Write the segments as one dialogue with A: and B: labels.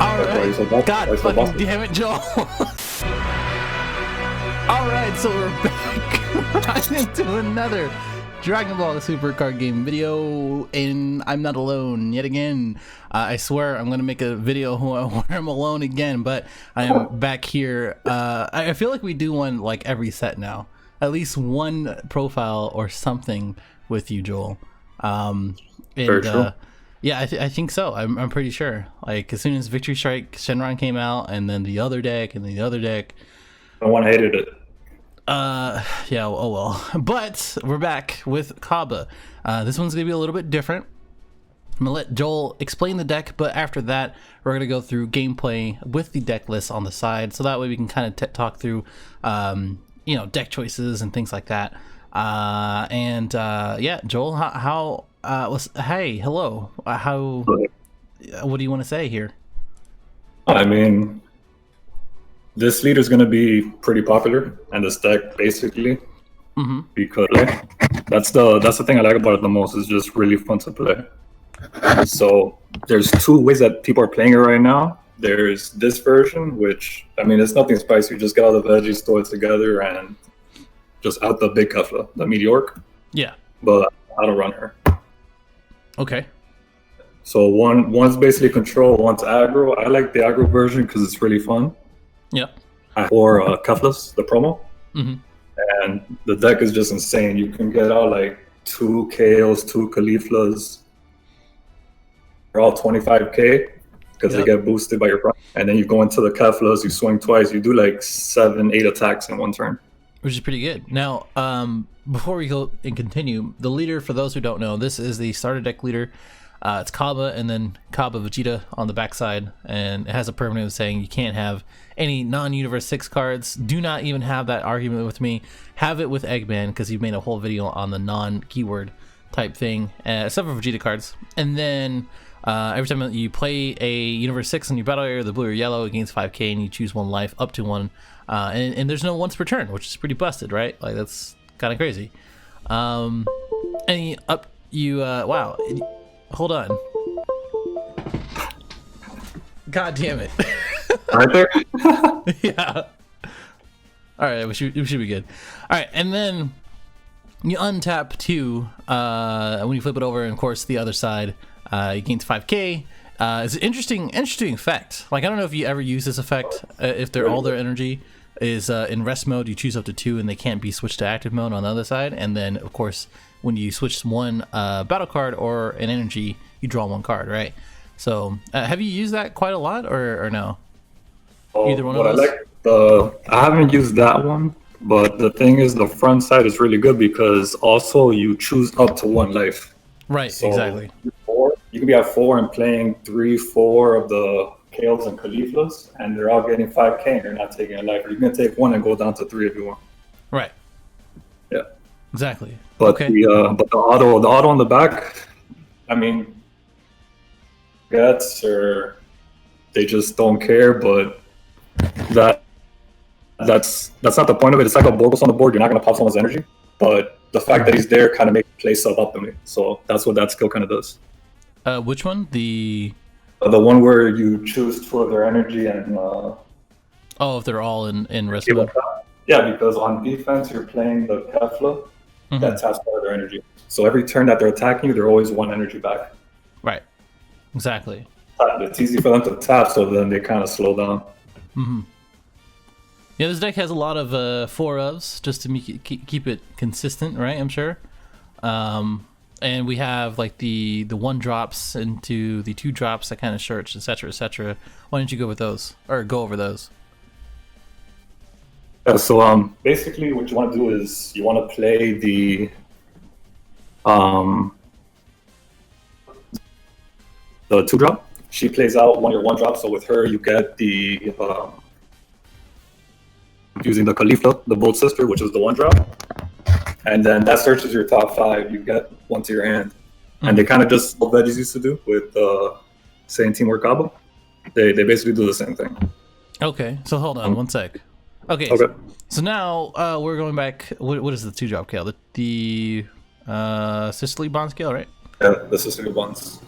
A: Alright. God fucking damn it, Joel. Alright, so we're back right into another Dragon Ball Super card game video, and I'm not alone yet again. I swear I'm gonna make a video where I'm alone again, but I am back here. I feel like we do one like every set now. At least one profile or something with you, Joel.
B: Very true.
A: Yeah, I think so. I'm pretty sure. Like as soon as Victory Strike Shenron came out, and then the other deck, and then the other deck.
B: No one hated it.
A: Yeah, oh well. But we're back with CABBA. This one's gonna be a little bit different. I'm gonna let Joel explain the deck, but after that, we're gonna go through gameplay with the deck list on the side, so that way we can kind of talk through, deck choices and things like that. Yeah, Joel, hey, hello. What do you want to say here?
B: I mean, this leader is going to be pretty popular, and this deck basically, because that's the thing I like about it the most. Is just really fun to play. So there's two ways that people are playing it right now. There's this version, which I mean, it's nothing spicy. You just get all the veggies, throw it together, and just out the big Kefla, the Meteoric.
A: Yeah.
B: But how to run her.
A: Okay.
B: So one's basically control, one's aggro. I like the aggro version because it's really fun.
A: Yep.
B: Or Keflas, the promo. And the deck is just insane. You can get out like 2 KOs, 2 Cauliflas. They're all 25k because they get boosted by your prime. And then you go into the Keflas, you swing twice, you do like 7-8 attacks in one turn.
A: Which is pretty good. Now, before we go and continue, the leader, for those who don't know, this is the starter deck leader. It's CABBA and then CABBA Vegeta on the backside, and it has a permanent saying you can't have any non-Universe 6 cards. Do not even have that argument with me. Have it with Eggman, because you've made a whole video on the non-keyword type thing, except for Vegeta cards. And then every time you play a Universe 6 in your battle area, the blue or yellow, it gains 5k, and you choose 1 life up to 1. And there's no once per turn, which is pretty busted, right? Like, that's kind of crazy. Wow. Hold on. God damn it.
B: Right there?
A: Yeah. All right, we should be good. All right, and then you untap 2 when you flip it over, and of course the other side, you gain 5k. It's an interesting effect. Like, I don't know if you ever use this effect. If all their energy is in rest mode, you choose up to 2, and they can't be switched to active mode on the other side. And then, of course, when you switch one battle card or an energy, you draw 1 card, right? So, have you used that quite a lot, or no? Either one of those?
B: I haven't used that one, but the thing is, the front side is really good because also you choose up to 1 life.
A: Right,
B: so
A: exactly.
B: You can be at 4 and playing 3-4 of the Kales and Cauliflas, and they're all getting 5k, and they're not taking a life. Or you can take 1 and go down to 3 if you want.
A: Right.
B: Yeah.
A: Exactly.
B: But
A: okay.
B: the auto on the back, I mean, gets or they just don't care. But that's not the point of it. It's like a Borgos on the board. You're not gonna pop someone's energy, but the fact that he's there kind of makes play suboptimally. So that's what that skill kind of does.
A: Which one? The
B: one where you choose 2 of their energy and
A: if they're all in rest mode.
B: Yeah, because on defense you're playing the Kefla that taps part of their energy. So every turn that they're attacking you, they're always 1 energy back.
A: Right. Exactly.
B: It's easy for them to tap, so then they kind of slow down.
A: Yeah, this deck has a lot of 4-ofs just to keep it consistent, right? I'm sure. And we have like the 1-drops into the 2-drops that kind of search, etc., etc. Why don't you go with those, or go over those?
B: Yeah, so basically what you want to do is you want to play the 2-drop. She plays out 1 of your 1-drop, so with her you get the using the Caulifla, the Bold Sister, which is the 1-drop. And then that searches your top 5. You get 1 to your hand. And they kind of just what veggies used to do with saying Teamwork CABBA. They basically do the same thing.
A: Okay, so hold on 1 sec. Okay. So now we're going back. What is the 2-drop scale? The Sicily Bond scale, right?
B: Yeah, the Sicily Bonds.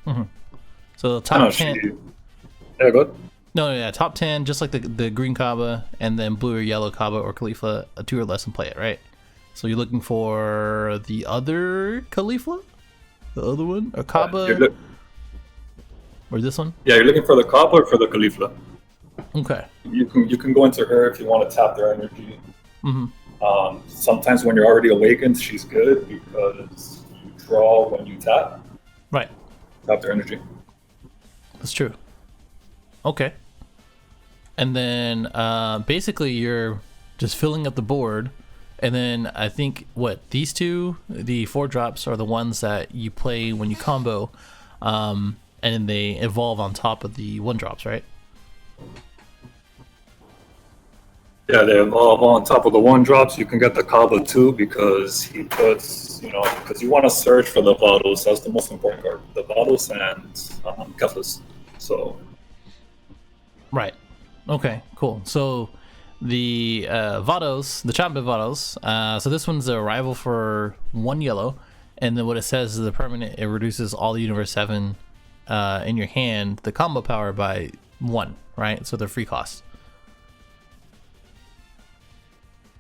A: So
B: I don't
A: top
B: know,
A: 10.
B: yeah, good.
A: No, yeah, top 10, just like the green CABBA, and then blue or yellow CABBA or Khalifa, a 2 or less and play it, right? So you're looking for the other Khalifa? The other one? Or CABBA? Or this one?
B: Yeah, you're looking for the CABBA or for the Khalifa.
A: Okay.
B: You can go into her if you want to tap their energy. Sometimes when you're already awakened, she's good because you draw when you tap
A: Right.
B: their energy.
A: That's true. Okay. And then basically you're just filling up the board. And then I think, these two, the 4 drops, are the ones that you play when you combo. And then they evolve on top of the 1 drops, right?
B: Yeah, they evolve on top of the 1 drops. You can get the CABBA too because he puts, because you want to search for the Vados. That's the most important card. The Vados and Keflas. So.
A: Right. Okay, cool. So the Vados, the CABBA Vados, so this one's a rival for 1 yellow. And then what it says is the permanent, it reduces all the Universe 7 in your hand, the combo power by 1, right? So they're free cost.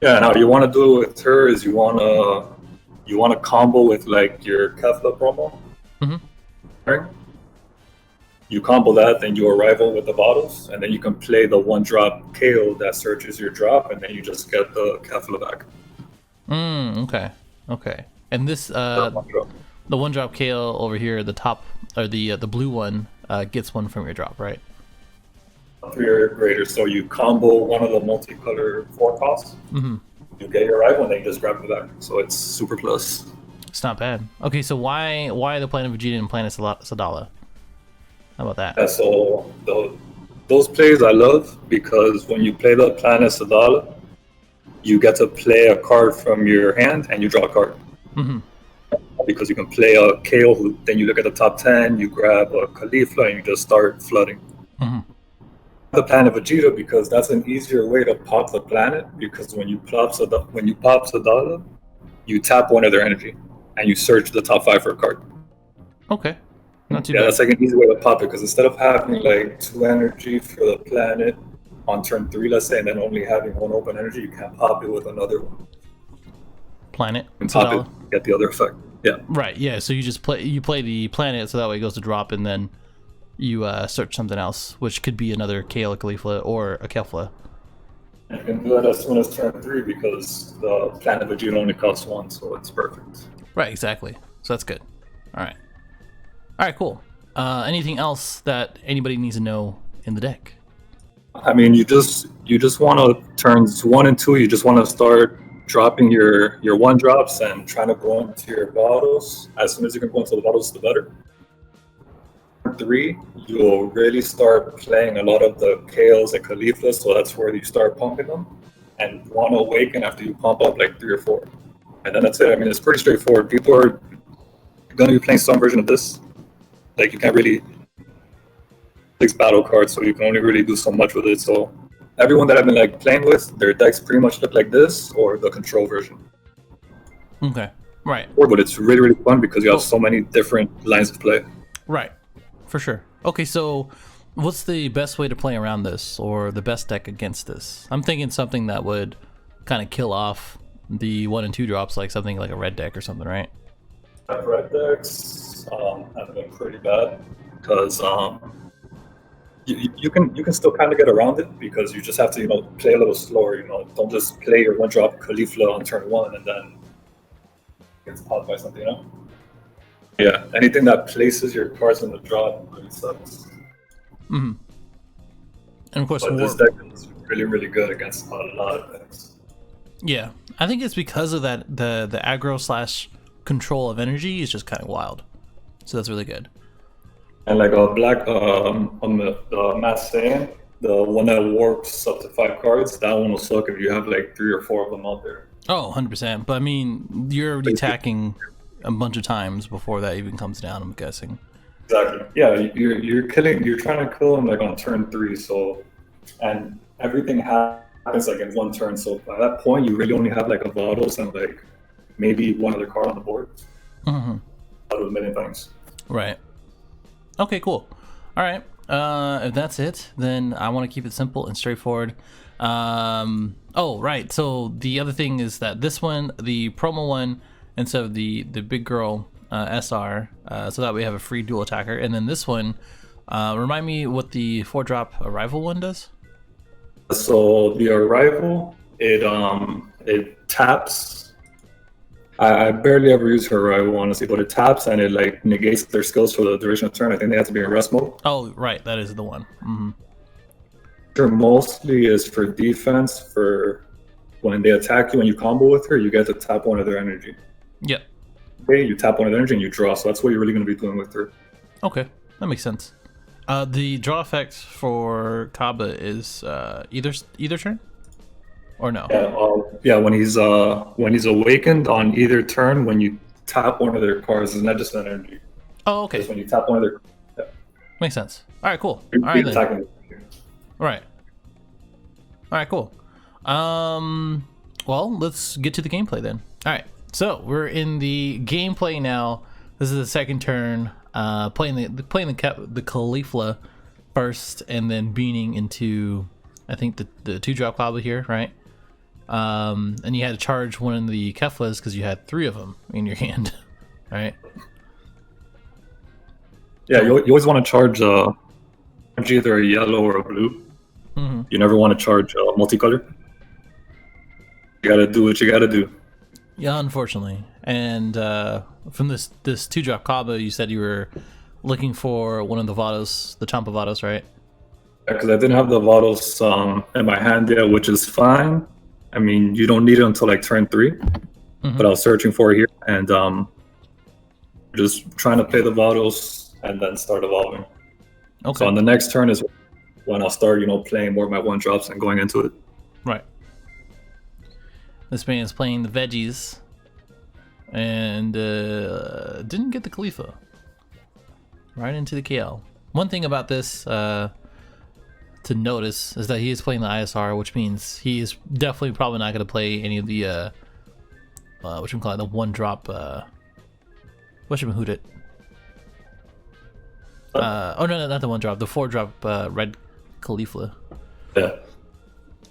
B: Yeah, now you want to do it with her is you want to combo with like your Kefla promo. Right? You combo that, then you arrival with the bottles, and then you can play the 1 drop KO that searches your drop, and then you just get the Kefla back.
A: Okay. And this the 1 drop KO over here, the top or the blue one gets 1 from your drop, right?
B: 3 or greater. So you combo one of the multicolor 4 costs. You get your arrival, and then you just grab it back. So it's super plus.
A: It's not bad. Okay, so why the Planet Vegeta and Planet Sadala? How about that?
B: Yeah, so those plays I love because when you play the Planet Sadala, you get to play a card from your hand and you draw a card. Because you can play a KO, then you look at the top 10, you grab a Khalifa, and you just start flooding. The Planet Vegeta because that's an easier way to pop the planet because when you pop Sadala, you tap 1 of their energy and you search the top 5 for a card.
A: Okay. Not too bad.
B: That's like an easy way to pop it because instead of having like 2 energy for the planet on turn 3, let's say, and then only having 1 open energy, you can pop it with another one.
A: Planet.
B: And pop it, get the other effect. Yeah.
A: Right. Yeah. So you just play the planet, so that way it goes to drop, and then you search something else, which could be another KO Khalifa or a Kefla.
B: You can do it as soon as turn 3 because the Planet Vegeta only costs 1, so it's perfect.
A: Right. Exactly. So that's good. All right. Cool. Anything else that anybody needs to know in the deck?
B: I mean, you just want to turns 1 and 2. You just want to start dropping your 1 drops and trying to go into your bottles. As soon as you can go into the bottles, the better. 3, you'll really start playing a lot of the KOs and Khalifas, so that's where you start pumping them. And want to awaken after you pump up like 3 or 4. And then that's it. I mean, it's pretty straightforward. People are going to be playing some version of this. Like, you can't really 6 battle cards, so you can only really do so much with it. So everyone that I've been like playing with, their decks pretty much look like this or the control version.
A: Okay, right.
B: But it's really, really fun because you have so many different lines of play.
A: Right, for sure. Okay, so what's the best way to play around this, or the best deck against this? I'm thinking something that would kind of kill off the 1 and 2 drops, like something like a red deck or something, right?
B: Red decks have been pretty bad because you can still kind of get around it because you just have to play a little slower. Don't just play your 1 drop Khalifa on turn 1 and then gets popped by something. Yeah, anything that places your cards in the drop really sucks.
A: And of course,
B: this deck is really, really good against a lot of things.
A: Yeah, I think it's because of that the aggro / control of energy is just kind of wild, so that's really good.
B: And like a black on the Mass Saiyan, the one that warps up to 5 cards, that one will suck if you have like 3 or 4 of them out there.
A: Oh, 100%. But I mean, you're already attacking a bunch of times before that even comes down, I'm guessing.
B: Exactly. Yeah, you're trying to kill him like on turn 3, so, and everything happens like in 1 turn, so by that point you really only have like a Vados and like maybe 1 other card on the board. Out of a million things.
A: Right. Okay, cool. All right. If that's it, then I want to keep it simple and straightforward. Oh, right. So the other thing is that this one, the promo one, instead of the big girl SR, so that we have a free dual attacker, and then this one, remind me what the 4-drop arrival one does.
B: So the arrival, it taps. I barely ever use her arrival, honestly, but it taps and it like negates their skills for the duration of turn. I think they have to be in rest mode.
A: Oh, right. That is the one. Mm-hmm.
B: Her mostly is for defense. For when they attack you and you combo with her, you get to tap one of their energy.
A: Yep.
B: Okay, you tap one of their energy and you draw. So that's what you're really going to be doing with her.
A: Okay, that makes sense. The draw effect for CABBA is either turn, or no?
B: Yeah. When he's awakened on either turn, when you tap one of their cards, it's not just an energy.
A: Oh, okay.
B: Just when you tap one of their,
A: Makes sense. All right, cool.
B: you're
A: All right then.
B: attacking.
A: Right. All right, cool. Well, let's get to the gameplay then. All right, so we're in the gameplay now. This is the second turn. Playing the Caulifla first, and then beaning into, I think the 2-drop CABBA here, right? And you had to charge one of the Keflas because you had 3 of them in your hand, right?
B: Yeah, you always want to charge either a yellow or a blue.
A: Mm-hmm.
B: You never want to charge multicolor. You gotta do what you gotta do.
A: Yeah, unfortunately. And from this 2-drop CABBA, you said you were looking for one of the Vados, the Champa Vados, right?
B: Yeah, because I didn't have the Vados in my hand yet, which is fine. I mean, you don't need it until like turn 3.
A: Mm-hmm.
B: But I was searching for it here and just trying to play the Vados and then start evolving.
A: Okay.
B: So on the next turn is when I'll start, playing more of my 1-drops and going into it.
A: Right. This man is playing the veggies and didn't get the Khalifa. Right into the KL. One thing about this to notice is that he is playing the ISR, which means he is definitely probably not going to play any of the the 1-drop whatchamahootit. Oh no, not the 1-drop, the 4-drop red Caulifla.
B: Yeah.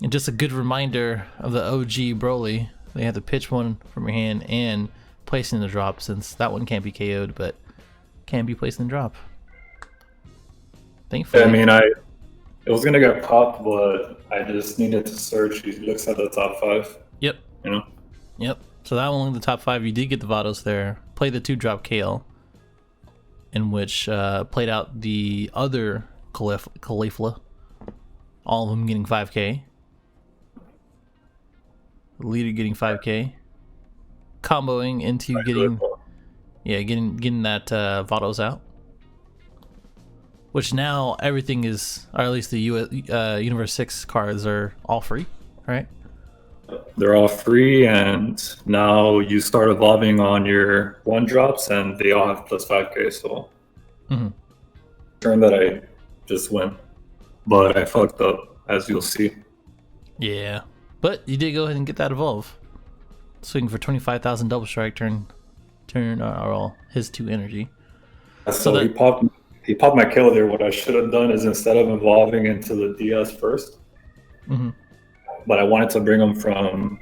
A: And just a good reminder of the OG Broly. They have to pitch one from your hand and place in the drop, since that one can't be KO'd, but can be placed in the drop. Thankfully.
B: Yeah, I mean, it was gonna get popped, but I just needed to search. He looks at the top 5.
A: Yep. Yep. So that one in the top 5, you did get the Vados there. Play the 2-drop KL, in which played out the other Caulifla. All of them getting 5k. The leader getting 5k. Comboing into getting that Vados out. Which now everything is, or at least the Universe 6 cards are all free, right?
B: They're all free, and now you start evolving on your 1-drops, and they all have plus 5k. So, turn that I just went, but I fucked up, as you'll see.
A: Yeah, but you did go ahead and get that evolve. Swing for 25,000 double strike. Turn all his 2 energy.
B: So he popped my kill there. What I should have done is, instead of evolving into the DS first, but I wanted to bring him from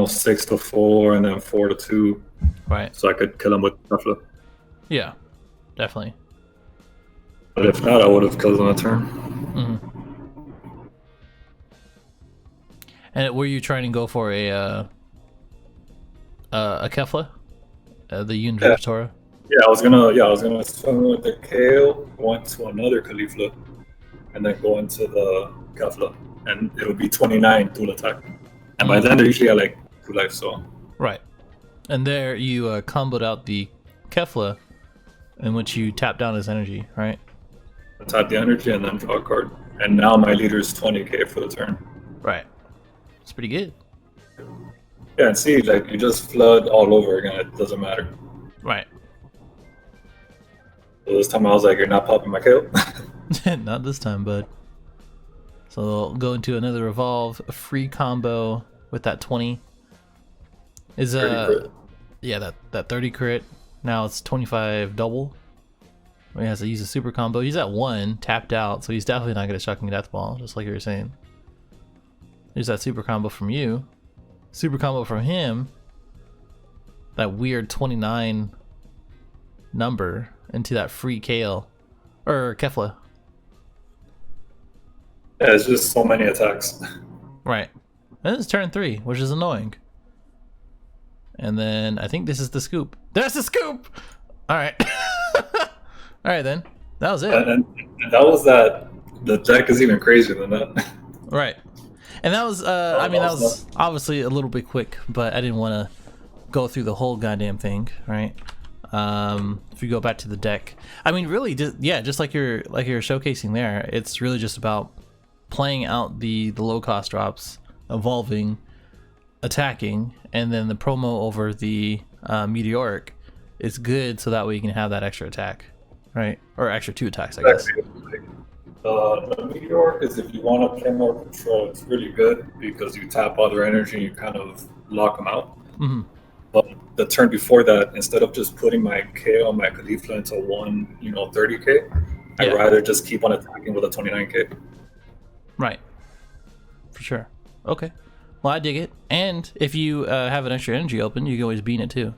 B: 6 to 4 and then 4 to 2,
A: right?
B: So I could kill him with Kefla.
A: Yeah, definitely.
B: But if not, I would have killed him on a turn.
A: And were you trying to go for a Kefla, the Yun Vibratora?
B: Yeah, I was gonna swing with the Kale, go into another Caulifla, and then go into the Kefla, and it'll be 29 dual attack. And by then, they're usually at like 2 life, so.
A: Right. And there you comboed out the Kefla, in which you tap down his energy, right?
B: Tap the energy and then draw a card. And now my leader is 20k for the turn.
A: Right. It's pretty good.
B: Yeah, and see, like, you just flood all over again. It doesn't matter.
A: Right.
B: So this time I was like, you're not popping my KO.
A: Not this time, bud. So we'll go into another evolve, a free combo with that 20. Is
B: 30 crit.
A: Yeah, that 30 crit. Now it's 25 double. He has to use a super combo. He's at 1, tapped out, so he's definitely not going to Shocking Death Ball, just like you were saying. There's that super combo from you. Super combo from him. That weird 29 number into that free Kale. Or Kefla.
B: Yeah, it's just so many attacks.
A: Right. And it's turn 3, which is annoying. And then I think this is the scoop. There's the scoop! Alright. Alright then. That was it.
B: And that was that. The deck is even crazier than that.
A: Right. And that was, I mean, that was obviously a little bit quick, but I didn't want to go through the whole goddamn thing, right? If you go back to the deck, I mean, really, just like you're showcasing there, it's really just about playing out the low cost drops, evolving, attacking, and then the promo over the meteoric is good, so that way you can have that extra attack, right? Or extra 2 attacks, I guess.
B: The meteor is if you want to play more control, it's really good because you tap other energy and you kind of lock them out.
A: Mm-hmm.
B: But the turn before that, instead of just putting my KO, my Caulifla into 30k, I'd rather just keep on attacking with a 29k.
A: Right. For sure. Okay. Well, I dig it. And if you have an extra energy open, you can always bean it too.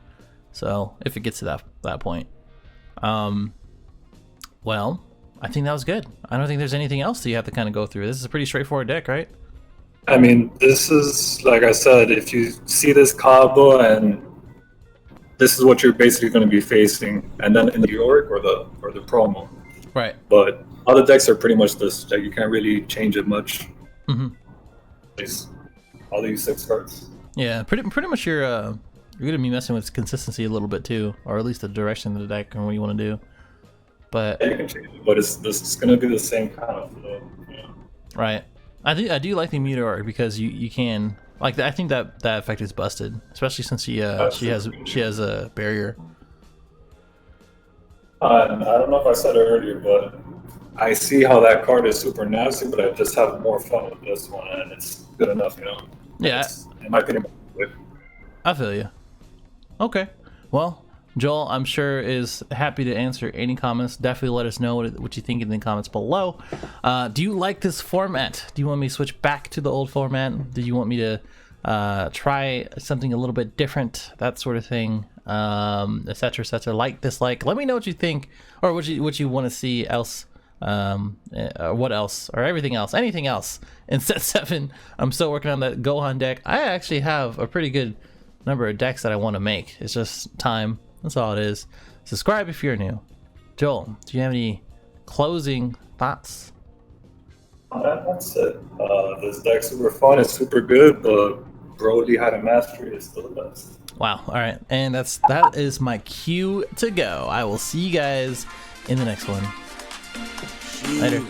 A: So if it gets to that point. Well, I think that was good. I don't think there's anything else that you have to kind of go through. This is a pretty straightforward deck, right?
B: I mean, this is, like I said, if you see this CABBA, and this is what you're basically going to be facing, and then in the Yorick or the promo.
A: Right.
B: But other decks are pretty much this. Like, you can't really change it much.
A: Mm-hmm.
B: All these 6 cards.
A: Yeah, pretty much you're going to be messing with consistency a little bit too, or at least the direction of the deck and what you want to do. But
B: yeah, you can change it, but this is going to be the same kind of flow. Yeah.
A: Right. I do like the meteor because you can like I think that effect is busted, especially since she has a barrier.
B: I don't know if I said it earlier, but I see how that card is super nasty, but I just have more fun with this one, and it's good enough,
A: Yeah.
B: In my opinion,
A: I feel you. Okay. Well, Joel, I'm sure, is happy to answer any comments. Definitely let us know what you think in the comments below. Do you like this format? Do you want me to switch back to the old format? Do you want me to try something a little bit different? That sort of thing, etc., etc. Like, dislike. Let me know what you think, or what you want to see else, or what else, or everything else, anything else in set 7. I'm still working on that Gohan deck. I actually have a pretty good number of decks that I want to make. It's just time. That's all it is. Subscribe if you're new. Joel, do you have any closing thoughts?
B: That's it. This deck's super fun. It's super good, but Brody How to Mastery is still the best.
A: Wow. All right. And that is my cue to go. I will see you guys in the next one. Later.